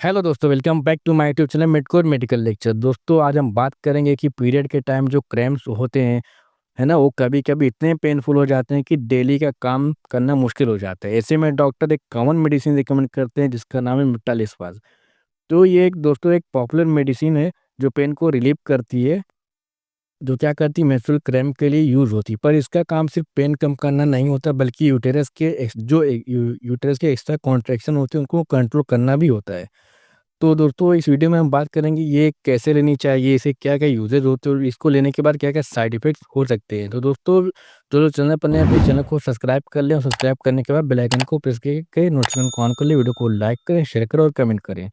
Hello दोस्तों, welcome back to my YouTube channel Medcore medical lecture. दोस्तों, आज हम बात करेंगे कि पीरियड के टाइम जो क्रैम्प्स होते हैं, है ना, वो कभी-कभी इतने पेनफुल हो जाते हैं कि डेली का काम करना मुश्किल हो जाता है। ऐसे में डॉक्टर एक कॉमन मेडिसिन रिकमेंड करते हैं जिसका नाम है मेफ्टालिस्पाज़। तो ये एक दोस्तों एक पॉपुलर मेडिसिन है जो पेन को रिलीव करती है, जो क्या करती है मेंस्ट्रुअल क्रैम्प के लिए यूज़ होती है। पर इसका काम सिर्फ पेन कम करना नहीं होता, बल्कि यूटेरस के एक्स्ट्रा कॉन्ट्रैक्शन होते हैं उनको कंट्रोल करना भी होता है। तो दोस्तों, इस वीडियो में हम बात करेंगे ये कैसे लेनी चाहिए, इसे क्या-क्या यूजेज़ होते हैं और इसको लेने के बाद क्या-क्या साइड इफ़ेक्ट्स हो सकते हैं। तो दोस्तों, जो लोग चैनल पर नए हैं, अपने चैनल को सब्सक्राइब कर लें और सब्सक्राइब करने के बाद बेल आइकन को प्रेस करके नोटिफिकेशन को ऑन कर लें। वीडियो को लाइक करें, शेयर करें और कमेंट करें।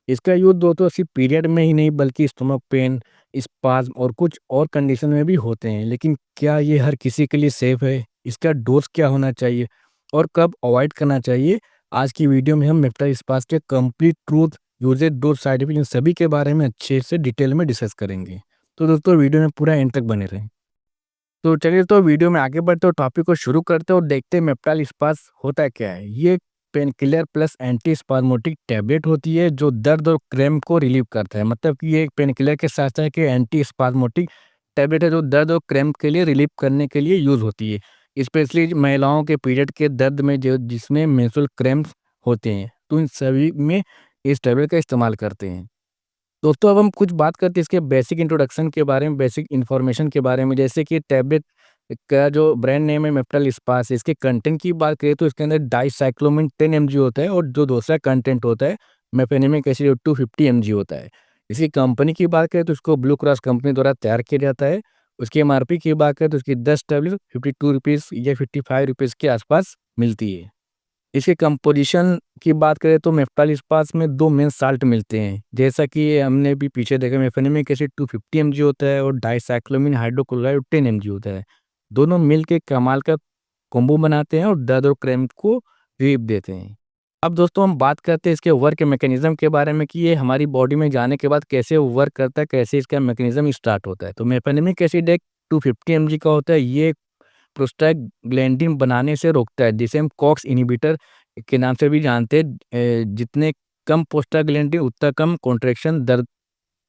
इसका यूज़ दोस्तों सिर्फ पीरियड में ही नहीं बल्कि स्टमक पेन, स्पाज़्म और कुछ और कंडीशन में भी होते हैं। लेकिन क्या ये हर किसी के लिए सेफ़ है? इसका डोज़ क्या होना चाहिए और कब अवॉइड करना चाहिए? आज की वीडियो में हम मेफ्टालिस्पाज़ के complete truth, uses, doses, side effect इन सभी के बारे में अच्छे से डिटेल में डिस्कस करेंगे। तो दोस्तों, वीडियो में पूरा एंड तक बने रहें। तो चलिए, तो वीडियो में आगे बढ़ते और टॉपिक को शुरू करते हैं और देखते हैं मेफ्टालिस्पाज़ होता क्या है। ये pain killer plus anti spasmodic tablet होती है जो दर्द और क्रैम्प को रिलीव करता है। मतलब कि ये एक पेन किलर के साथ साथ एक एंटी स्पाज़्मोटिक टैबलेट है जो दर्द और क्रैम्प के लिए रिलीव करने के लिए यूज़ होती है। स्पेशली महिलाओं के पीरियड के दर्द में जो जिसमें मेंस्ट्रुअल क्रैम्प्स होते हैं, तो इन सभी में इस टैबलेट का इस्तेमाल करते हैं। दोस्तों, अब हम कुछ बात करते हैं इसके बेसिक इंट्रोडक्शन के बारे में, बेसिक इन्फॉर्मेशन के बारे में। जैसे कि टैबलेट का जो ब्रांड नेम है मेफ्टालिस्पाज़, इसके कंटेंट की बात करें तो इसके अंदर डाइसाइक्लोमिन 10 एमजी होता है और जो दूसरा कंटेंट होता है मेफेनेमिक एसिड 250 एमजी होता है। इसकी कंपनी की बात करें तो इसको ब्लू क्रॉस कंपनी द्वारा तैयार किया जाता है। उसकी एमआरपी की बात करें तो इसकी 10 टैबलेट ₹52 या ₹55 के आसपास मिलती है। इसके कंपोज़िशन की बात करें तो मेफ्टालिस्पाज़ में 2 मेन साल्ट मिलते हैं। जैसा कि हमने भी पीछे देखा, मेफेनेमिक एसिड 250 एमजी होता है और डाइसाइक्लोमिन हाइड्रोक्लोराइड 10 एमजी होता है। दोनों मिल के कमाल का कॉम्बो बनाते हैं और दर्द और क्रैम्प को रिलीफ देते हैं। अब दोस्तों, हम बात करते हैं इसके वर्क मैकेनिज़्म के बारे में कि ये हमारी बॉडी में जाने के बाद कैसे वर्क करता है, कैसे इसका मैकेनिज़्म स्टार्ट होता है। तो मेफेनेमिक एसिड एक 250 एमजी का होता है। ये प्रोस्टाग्लैंडिन बनाने से रोकता है, जिसे हम कॉक्स इन्हिबिटर के नाम से भी जानते हैं। जितने कम प्रोस्टाग्लैंडिन उतना कम कॉन्ट्रैक्शन दर्द,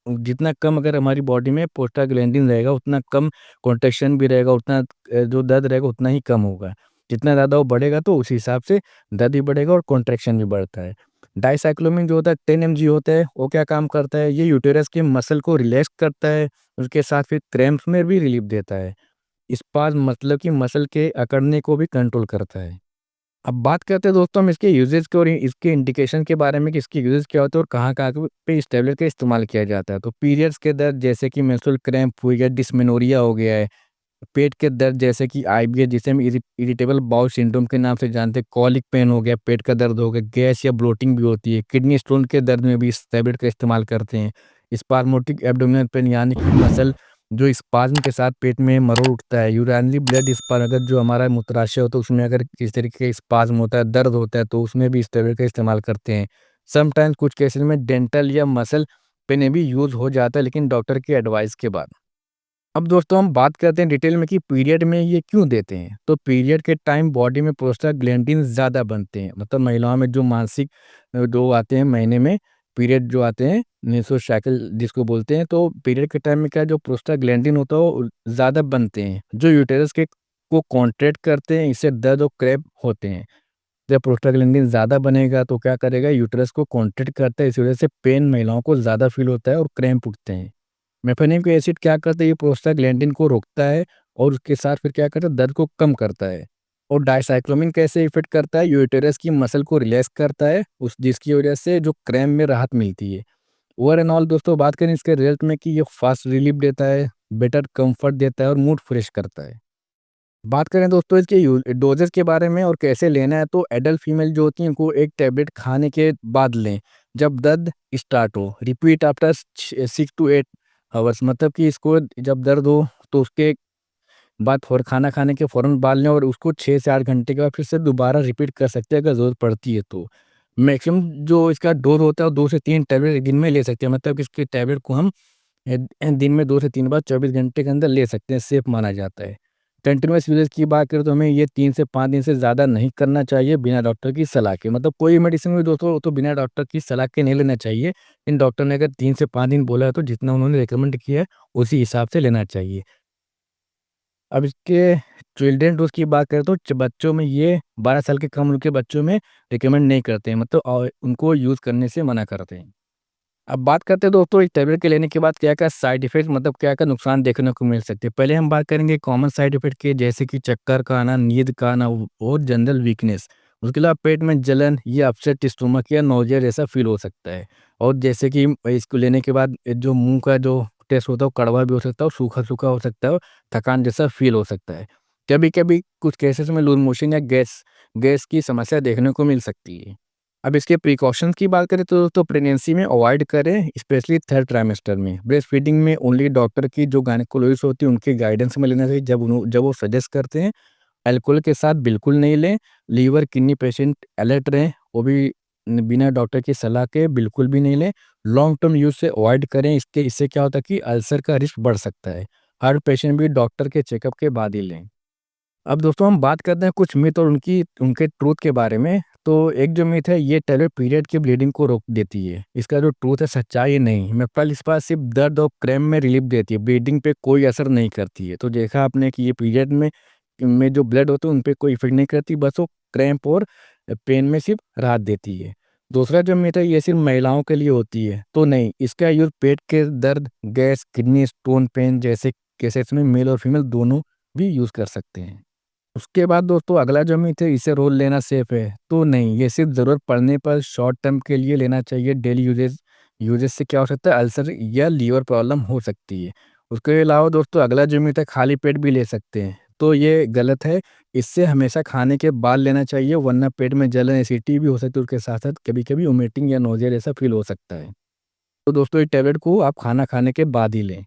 जितना कम अगर हमारी बॉडी में प्रोस्टाग्लैंडिन रहेगा उतना कम कॉन्ट्रैक्शन भी रहेगा, उतना जो दर्द रहेगा उतना ही कम होगा। जितना ज़्यादा वो बढ़ेगा तो उसी हिसाब से दर्द भी बढ़ेगा और कॉन्ट्रैक्शन भी बढ़ता है। डाइसाइक्लोमिन जो होता है 10 एमजी होता है, वो क्या काम करता है, ये यूटेरस के मसल को रिलैक्स करता है, उसके साथ फिर क्रैम्प्स में भी रिलीफ देता है। स्पाज़्म मतलब कि मसल के अकड़ने को भी कंट्रोल करता है। अब बात करते हैं दोस्तों हम इसके यूजेज़ के और इसके इंडिकेशन के बारे में कि इसके यूजेज़ क्या होते हैं और कहाँ-कहाँ पे इस टैबलेट का इस्तेमाल किया जाता है। तो पीरियड्स के दर्द जैसे कि मेंस्ट्रुअल क्रैम्प हो गया, डिस्मेनोरिया हो गया है, पेट के दर्द जैसे कि आईबीएस जिसे हम इरिटेबल बाउल सिंड्रोम के नाम से जानते हैं, कॉलिक पेन हो गया, पेट का दर्द हो गया, गैस या ब्लोटिंग भी होती है, किडनी स्टोन के दर्द में भी इस टैबलेट का इस्तेमाल करते हैं। स्पाज़्मोटिक एब्डोमिनल पेन यानी कि मसल जो स्पाज़्म के साथ पेट में मरोड़ उठता है, यूरानरी ब्लड स्पॉट अगर जो हमारा मूत्राशय होता है उसमें अगर किसी तरीके का स्पाज़्म होता है, दर्द होता है तो उसमें भी इस टैबलेट का इस्तेमाल करते हैं। समटाइम्स कुछ केसेज़ में डेंटल या मसल पेन भी यूज़ हो जाता है, लेकिन डॉक्टर की एडवाइस के बाद। अब दोस्तों, हम बात करते हैं डिटेल में कि पीरियड में ये क्यों देते हैं। तो पीरियड के टाइम बॉडी में प्रोस्टाग्लैंडिन ज़्यादा बनते हैं। मतलब महिलाओं में जो मासिक जो आते हैं महीने में, पीरियड जो आते हैं, मेंस्ट्रुअल साइकिल जिसको बोलते हैं, तो पीरियड के टाइम में क्या जो प्रोस्टाग्लैंडिन होता है वो ज़्यादा बनते हैं, जो यूटेरस के को कॉन्ट्रैक्ट करते हैं, इससे दर्द और क्रैम्प होते हैं। जब प्रोस्टाग्लैंडिन ज़्यादा बनेगा तो क्या करेगा, यूटेरस को कॉन्ट्रैक्ट करता है, इस वजह से पेन महिलाओं को ज़्यादा फील होता है और क्रैम्प उठते हैं। मेफेनिक एसिड क्या करता है, ये प्रोस्टाग्लैंडिन को रोकता है और उसके साथ फिर क्या करता है, दर्द को कम करता है। और डाइसाइक्लोमिन कैसे इफेक्ट करता है, यूटेरस की मसल को रिलैक्स करता है, उस जिसकी वजह से जो क्रैम्प में राहत मिलती है। ओवर एंड ऑल दोस्तों, बात करें इसके रिजल्ट में कि ये फास्ट रिलीफ देता है, बेटर कंफर्ट देता है और मूड फ्रेश करता है। बात करें दोस्तों इसके डोजेस के बारे में और कैसे लेना है, तो एडल्ट फीमेल जो होती हैं उनको एक टैबलेट खाने के बाद लें जब दर्द स्टार्ट हो। रिपीट आफ्टर 6 to 8 आवर्स, मतलब कि इसको जब दर्द हो तो उसके बाद फौर खाना खाने के फ़ौरन बाद लें और उसको 6 से 8 घंटे के बाद फिर से दोबारा रिपीट कर सकते हैं अगर ज़रूरत पड़ती है तो। मैक्सिमम जो इसका डोज़ होता है वो 2 से 3 टैबलेट एक दिन में ले सकते हैं। मतलब कि इसके टैबलेट को हम दिन में 2 से 3 बार 24 घंटे के अंदर ले सकते हैं, सेफ माना जाता है। कंटिन्यूअस यूजेज की बात करें तो हमें ये 3 से 5 दिन से ज़्यादा नहीं करना चाहिए बिना डॉक्टर की सलाह के। मतलब कोई मेडिसिन भी दोस्तों तो बिना डॉक्टर की सलाह के नहीं लेना चाहिए। इन डॉक्टर ने अगर 3 से 5 दिन बोला है तो जितना उन्होंने रिकमेंड किया है उसी हिसाब से लेना चाहिए। अब इसके चिल्ड्रन डोज़ की बात करें तो बच्चों में ये 12 साल के कम उम्र के बच्चों में रिकमेंड नहीं करते हैं, मतलब उनको यूज़ करने से मना करते हैं। अब बात करते हैं दोस्तों इस टैबलेट के लेने के बाद क्या-क्या साइड इफ़ेक्ट, मतलब क्या-क्या नुकसान देखने को मिल सकते हैं। पहले हम बात करेंगे कॉमन साइड इफ़ेक्ट के, जैसे कि चक्कर का आना, नींद का आना और जनरल वीकनेस। उसके अलावा पेट में जलन या अपसेट स्टोमक या नौजिया जैसा फ़ील हो सकता है। और जैसे कि इसको लेने के बाद जो मुँह का जो टेस्ट होता है वो कड़वा भी हो सकता है और सूखा-सूखा हो सकता है और थकान जैसा फ़ील हो सकता है। कभी-कभी कुछ केसेज़ में लूज़ मोशन या गैस गैस की समस्या देखने को मिल सकती है। अब इसके प्रिकॉशंस की बात करें तो प्रेगनेंसी में अवॉइड करें, स्पेशली थर्ड ट्राइमेस्टर में। ब्रेस्ट फीडिंग में ओनली डॉक्टर की जो गायनेकोलॉजिस्ट होती है उनके गाइडेंस में लेना चाहिए जब वो सजेस्ट करते हैं। अल्कोहल के साथ बिल्कुल नहीं लें। लीवर किडनी पेशेंट अलर्ट रहें, वो भी बिना डॉक्टर की सलाह के बिल्कुल भी नहीं लें। लॉन्ग टर्म यूज़ से अवॉइड करें, इससे क्या होता है कि अल्सर का रिस्क बढ़ सकता है। हर पेशेंट भी डॉक्टर के चेकअप के बाद ही लें। अब दोस्तों हम बात करते हैं कुछ मिथ और उनके ट्रूथ के बारे में। तो एक जो मिथ है, ये टैबलेट पीरियड की ब्लीडिंग को रोक देती है। इसका जो ट्रूथ है, सच्चाई नहीं। मेप्रालिस्पा सिर्फ दर्द और क्रैम्प में रिलीफ देती है, ब्लीडिंग पे कोई असर नहीं करती है। तो देखा आपने कि ये पीरियड में जो ब्लड होता है उन पे कोई इफ़ेक्ट नहीं करती, बस वो क्रैम्प और पेन में सिर्फ राहत देती है। दूसरा जो मिथ है, ये सिर्फ महिलाओं के लिए होती है, तो नहीं। इसका यूज़ पेट के दर्द, गैस, किडनी स्टोन, पेन जैसे केसेस में मेल और फीमेल दोनों भी यूज़ कर सकते हैं। उसके बाद दोस्तों अगला जो मिथ है, इसे रोज़ लेना सेफ है, तो नहीं। ये सिर्फ ज़रूरत पड़ने पर शॉर्ट टर्म के लिए लेना चाहिए। डेली यूजेज यूजेज से क्या हो सकता है, अल्सर या लीवर प्रॉब्लम हो सकती है। उसके अलावा दोस्तों अगला जो मिथ है, खाली पेट भी ले सकते हैं, तो ये गलत है। इससे हमेशा खाने के बाद लेना चाहिए, वरना पेट में जलन, एसिडिटी भी हो सकती है। उसके साथ-साथ कभी-कभी वोमिटिंग या नोज़िया जैसा फ़ील हो सकता है। तो दोस्तों इस टैबलेट को आप खाना खाने के बाद ही लें।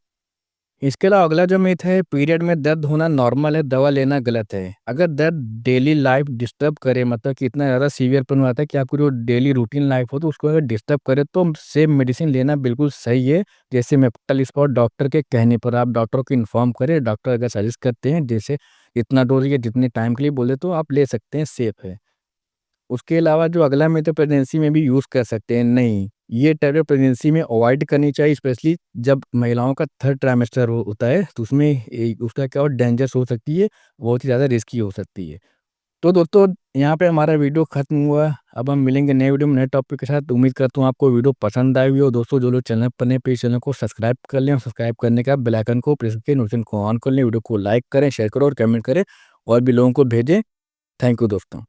इसके अलावा अगला जो मिथ है, पीरियड में दर्द होना नॉर्मल है, दवा लेना गलत है। अगर दर्द डेली लाइफ डिस्टर्ब करे, मतलब कि इतना ज़्यादा सीवियर आता है कि आपकी जो डेली रूटीन लाइफ हो तो उसको अगर डिस्टर्ब करे, तो सेम मेडिसिन लेना बिल्कुल सही है। जैसे मेप्टल स्पॉट डॉक्टर के कहने पर आप डॉक्टर को इन्फॉर्म करें। डॉक्टर अगर सजेस्ट करते हैं जैसे इतना डोज या जितने टाइम के लिए बोले तो आप ले सकते हैं, सेफ है। उसके अलावा जो अगला में तो प्रेगनेंसी में भी यूज़ कर सकते हैं, नहीं। ये टैबलेट प्रेगनेंसी में अवॉइड करनी चाहिए, स्पेशली जब महिलाओं का थर्ड ट्राइमेस्टर होता है, तो उसमें उसका क्या हो डेंजरस हो सकती है, बहुत ही ज़्यादा रिस्की हो सकती है। तो दोस्तों यहाँ पे हमारा वीडियो खत्म हुआ। अब हम मिलेंगे नए वीडियो में नए टॉपिक के साथ। उम्मीद करता हूँ आपको वीडियो पसंद आई हुई हो। दोस्तों जो लोग चैनल पर नए, प्लीज़ चैनल को सब्सक्राइब कर लें और सब्सक्राइब करने के बाद बेल आइकन को प्रेस करके नोटिफिकेशन को ऑन कर लें। वीडियो को लाइक करें, शेयर करें और कमेंट करें और भी लोगों को भेजें। थैंक यू दोस्तों।